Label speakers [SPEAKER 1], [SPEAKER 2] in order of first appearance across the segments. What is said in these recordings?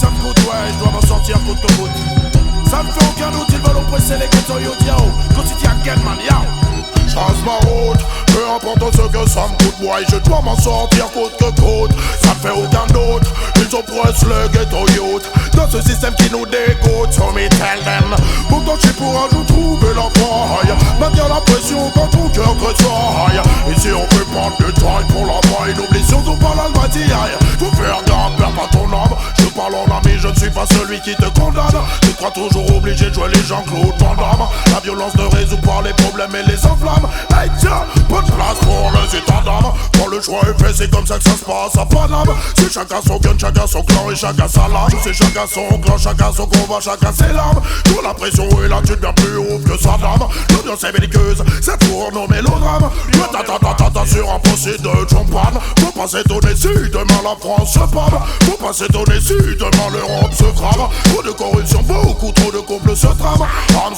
[SPEAKER 1] ça me coûte, ouais, je dois m'en sortir coûte que coûte. Ça me fait aucun doute, ils veulent oppresser les ghettos, yo, yao. Quotidien, man, yao. Change ma route, peu importe ce que ça me coûte, ouais, je dois m'en sortir coûte que coûte. Ça me fait aucun doute, ils oppressent le ghetto youth dans ce système qui nous dégoûte, so me tell them. Pourtant je suis pour un jour trouver la faille, maintenir la pression quand ton cœur tressaille. Ici on peut prendre du temps pour la maille, n'oublie surtout pas l'almatiaille. Faut faire gaffe, perds pas ton âme. Je parle en ami, je ne suis pas celui qui te condamne. Tu crois toujours obligé de jouer les Jean-Claude Van Damme. La violence ne résout pas les problèmes et les enflammes. Hey tiens, pas de place pour les états d'âme. Quand le choix est fait, c'est comme ça que ça se passe à Paname. C'est chacun son gun, chacun son clan et chacun sa lame. C'est chacun son clan, chacun son combat, chacun ses larmes. Quand la pression est là, tu deviens plus ouf que sa dame. L'ambiance est belliqueuse, ça tourne au mélodrame. Ta sur un procès de champagne. Faut pas s'étonner si demain la France se pâme. Faut pas s'étonner si demain l'Europe se crame. Trop de corruption, beaucoup trop de couples se trament. Ram,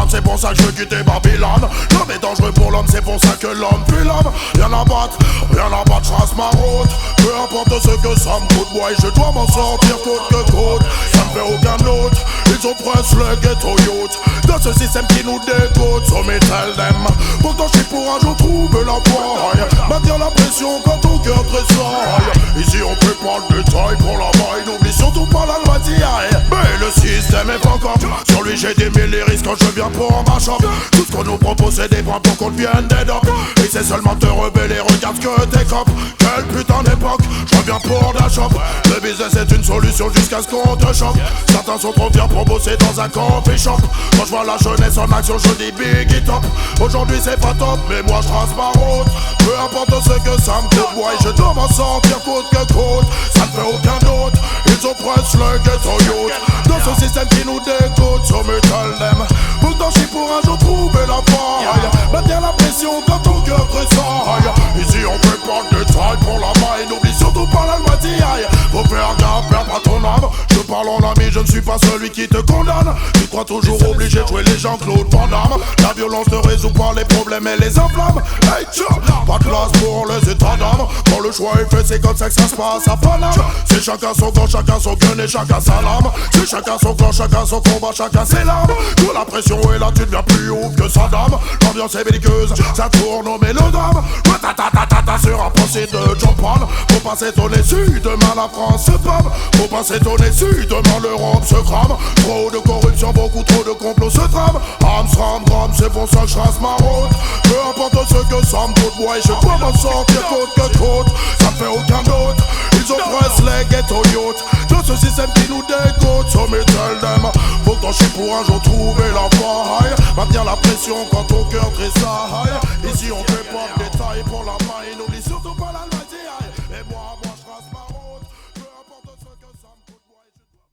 [SPEAKER 1] c'est pour ça que je veux quitter Babylone. L'homme est dangereux pour l'homme, c'est pour ça que l'homme tue l'homme. Rien à battre, je trace ma route. Peu importe ce que ça me coûte, ouais, je dois m'en sortir coûte que coûte. Ça me fait aucun doute, ils oppressent le ghetto youth dans ce système qui nous dégoûte, so me tell them. Pourtant je suis pour un jour trouver la faille, maintenir la pression quand ton cœur tressaille. Ici on peut prendre du détail pour la maille, n'oublie surtout pas la loi d'hier. Mais le système est pas comme sur lui j'ai des mille risques quand je viens pour ma shop. Tout ce qu'on nous propose c'est des bras pour qu'on devienne des docs. Et c'est seulement te rebeller, regarde ce que t'es cop. Quelle putain d'époque, je reviens pour la shop. Le business est une solution jusqu'à ce qu'on te choque. Certains sont trop fiers pour bosser dans un coffee shop. Quand je vois la jeunesse en action je dis big it up. Aujourd'hui c'est pas top mais moi je trace ma route. Peu importe ce que ça me coûte, ouais, je dois m'en sortir coûte que coûte. Ça ne fait aucun doute, ils oppressent le ghetto youth dans ce système qui nous dégoûte, so me tell them. Pourtant je suis pour un jour trouver la faille, maintenir la pression quand ton cœur tressaille. Ici on peut prendre du taille pour la maille, n'oublie surtout pas la loi d'hier. Faut faire gaffe, perds pas ton âme. Je parle en ami, je ne suis pas celui qui te condamne. Tu crois toujours obligé de jouer les Jean-Claude Van Damme. La violence ne résout pas les problèmes et les enflammes. Hey tiens, pas de place pour les états d'âme. Quand le choix est fait, c'est comme ça que ça se passe à Paname. C'est chacun son camp, chacun son gun et chacun sa lame. C'est chacun son clan, chacun son combat, chacun ses larmes. Quand la pression est là, tu deviens plus ouf que sa dame. L'ambiance est belliqueuse, ça tourne au mélodrame. Sur un procès de John Paul. Faut pas s'étonner si demain la France se pâme. Faut pas s'étonner si demain l'Europe se crame. Trop de corruption, beaucoup trop de complots se trament. Ram, c'est pour ça que je trace ma route. Peu importe ce que ça me coûte, ouais, je dois m'en sortir coûte que coûte. Ça me fait aucun doute, ils oppressent les ghetto youth dans ce système qui nous dégoûte, so me tell them. Pourtant je suis pour un jour trouver la faille, maintenir la pression quand ton cœur tressaille. Ici on fait pas de détails pour la maille, n'oublie surtout pas la loi d'hier. Et moi je trace ma route. Peu importe ce que ça me coûte, ouais, je dois...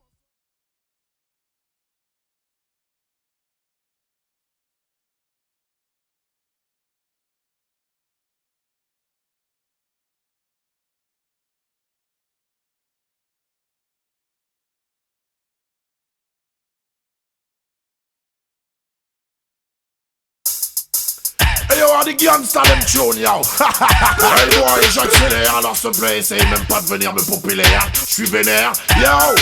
[SPEAKER 1] Hey yo, des gangsters them tune yo. Hey boy, j'accélère, alors s'il te plaît, essaye même pas de venir me popper l'air. J'suis vénère, yo.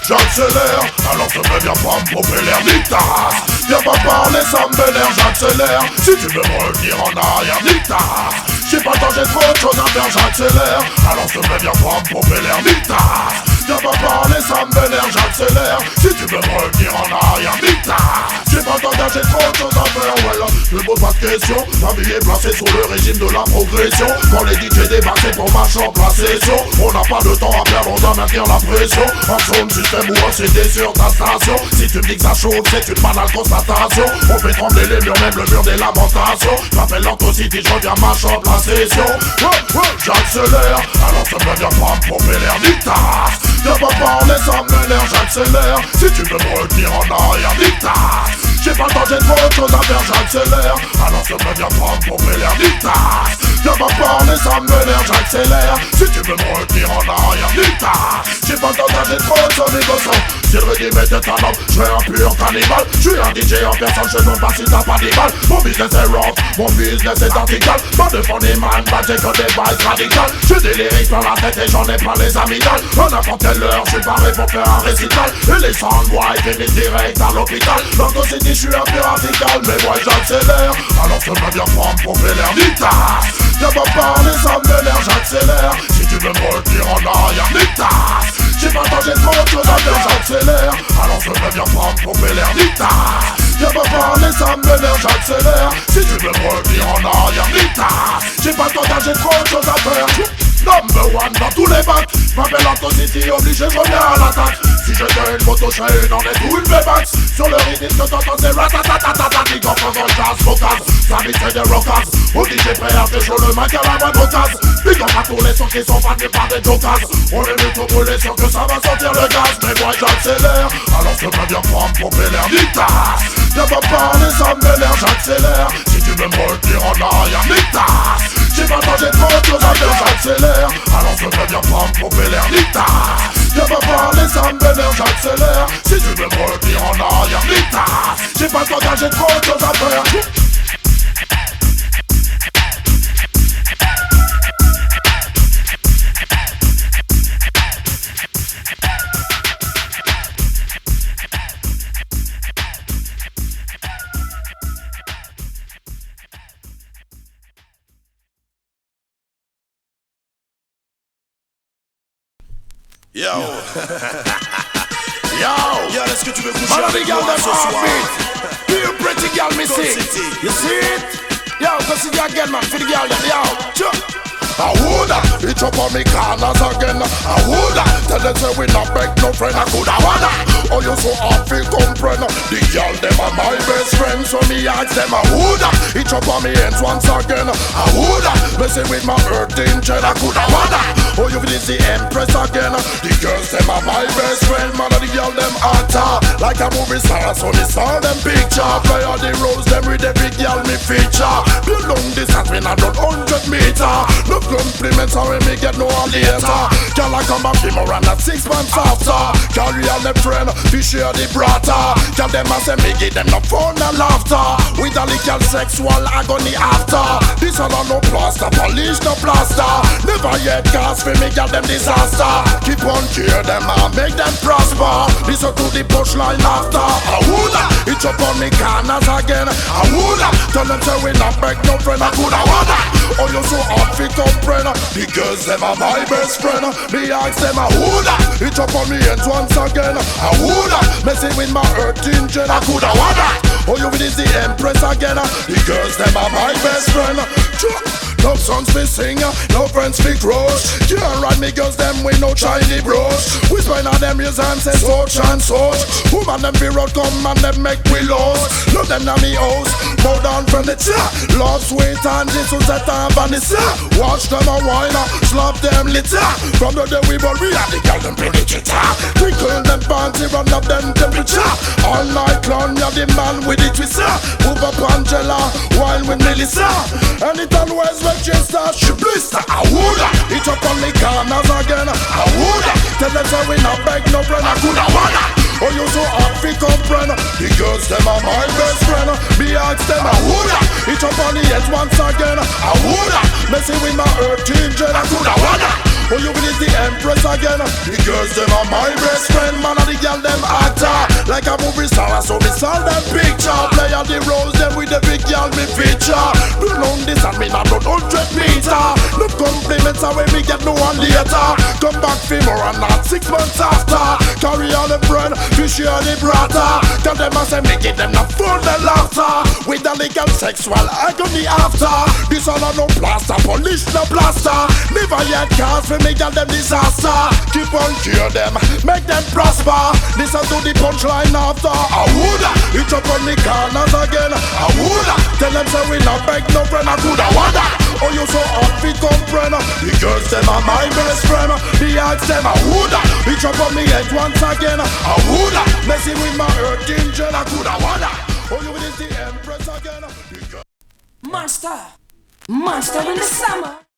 [SPEAKER 1] J'accélère, alors te viens pas me popper l'air, nique ta race. Viens pas parler, ça me vénère, j'accélère. Si tu veux me revenir en arrière, nique ta race. J'ai pas le temps, j'ai trop de choses à faire, j'accélère. Alors te viens pas me popper l'air, nique ta race. Viens pas parler, ça me vénère, j'accélère. Si tu veux me revenir en arrière, nique ta race. J'ai pas le temps, j'ai trop de choses à faire, voilà. Je me pose pas de questions, ma vie est placée sous le régime de la progression. Quand les DJ débarquent, c'est pour ma chambre, la session. On n'a pas de temps à perdre, on doit maintenir la pression. En zone système ou en CD sur ta station. Si tu me dis que ça chauffe, c'est une banale constatation. On fait trembler les murs, même le mur des lamentations. J'appelle l'Antocity, je reviens ma chambre, la session. J'accélère, alors ça me vient pas me pomper l'air, nique ta race. Viens pas parler, ça m'énerve, j'accélère. Si tu veux me retenir en arrière, nique ta race. J'ai pas le temps, j'ai trop de choses à faire, j'accélère. Alors ça me vient pas me pomper l'air, nique ta race. Viens va parler, ça me vénère, j'accélère. Si tu veux me retenir en arrière, nique-ta. J'ai pas le temps d'âger trop de son négociant. Si le régime était un homme, je serais un pur cannibale. Je suis un DJ en personne, je ne pas si t'as pas des balles. Mon business est rough, mon business est vertical. Pas de fond des man, bah j'ai que des bails radicales. J'ai des lyrics dans la tête et j'en ai pas les amygdales. À n'importe quelle heure, je suis paré pour faire un récital. Et les soundboys finissent direct à l'hôpital. Dans ton city, je suis un peu radical, mais moi j'accélère. Alors je me bien prendre pour faire l'air d'Ita. Viens pas parler, ça me vénère, j'accélère. Si tu veux me retenir en arrière, Nita. J'ai pas le temps, j'ai trop de choses à faire, j'accélère. Alors je me bien prendre pour faire l'air d'Ita. Viens pas parler, ça me vénère, j'accélère. Si tu veux me retenir en arrière, Nita. J'ai pas le temps, j'ai trop de choses à faire. Number one dans tous les bacs. M'appelle Anton City, obligé, je reviens à l'attaque. Si j'étais une moto, je serais une en est ou une V-Max. Sur le rythme que t'entends, c'est ratatatatata. Big up en jazz, focus. Ça vite c'est des rockers. Au DJ prêt à faire chaud le mic à la moindre occasion. Big up à tous les sons qui sont faits par des jokers. On est venu tout brûler, sûr que ça va sortir le gaz. Mais moi j'accélère, alors je peux bien prendre pour l'air Nita. Viens pas parler, ça me vénère, j'accélère. Si tu veux me retenir en arrière, Nita. J'ai pas le temps, j'ai trop de choses à faire, j'accélère. Alors je peux bien prendre pour l'air Nita. Viens pas parler, ça me vénère, j'accélère. Si tu veux me retenir en arrière, Nita. J'ai pas le temps, j'ai trop de choses à faire.
[SPEAKER 2] Yo. Yo, est-ce que tu veux coucher avec moi ce soir?
[SPEAKER 1] Feel pretty girl, me see. You see it? Yo, go see the again, man. For the girl, yo. I woulda, it up on me corners again. I woulda, tell them say we not beg no friend. I coulda wanna. Oh, you so hard feel comprehend. The girl them are my best friend, so me ask them. I woulda, it up on me hands once again. I woulda, messing with my earth angel. I coulda wanna. Oh, you feel the empress again. The girls them are my best friend. Man, the girl them hotter like a movie star. So me saw them picture. Play all the roles them with the big girl me feature. Build long distance when I run 100 meter. No compliments are when me get no later. Girl I come back him around at 6 months after. Carry all the friend, we share the brata. Girl them a say me give them no fun and laughter. With a little sexual agony after. This all no plaster, polish no plaster. Never yet cast for me girl them disaster. Keep on cheer them and make them prosper. Listen to the punchline after. I woulda, it's up on me corners again. I woulda, tell them say we not beg no friend. I coulda wanna. Oh you so hard fi comprehend. The girls them are my best friend. Me ask them I woulda, it's up on me hands once again. I woulda, messing with my earth engine. I coulda wanna. Oh you is the empress again. The girls them are my best friend. No songs fi sing, no friends fi crush. Can't ride me girls them with no shiny brush. We spend on them years and say such and such. Woman them be road come and them make we lost. Love them na me house, more than furniture. Love sweet and Jesus at and Vanessa. Watch them a wine, slap them litter. From the day we born we have the girl them play the guitar. Twinkle them panty, run up them temperature. All night long we have the man with the twister. Move up Angela, wine with Melissa. Anytime where's Manchester, she blister. I woulda, it up on the corners again. I woulda, tell them say we not beg no friend. I coulda wanna. Oh you so hard fi comprehend. The girls them are my best friend. Me ask them I woulda, it up on the head once again. I woulda, messing with my earth angel. I coulda wanna. Oh you is the empress again. The girls them are my best friend. Man and the girl them actor like a movie star. So me saw them picture. Play all the roles them with the big girl me feature. Do long this and me not run 100 meter. No compliments are when me get no one later. Come back for more and not 6 months after. Carry all the bread, we share the brata. Tell them I say me give them the fun and laughter. With the legal sexual agony after. This all a no plaster, polish no plaster. Never yet cast for me girl them disaster. Keep on cheer them, make them prosper. Listen to the punchline after. I woulda, it up on me corners again. I woulda, tell them say we not beg no friend. I coulda wanna. Oh you so hard fi comprehend. The girls them are my best friend. Me ask them I woulda, it up on me head once again. I woulda, messing with my earth angel. I coulda wanna. Oh you is the empress again.
[SPEAKER 3] Master, Monster in the summer.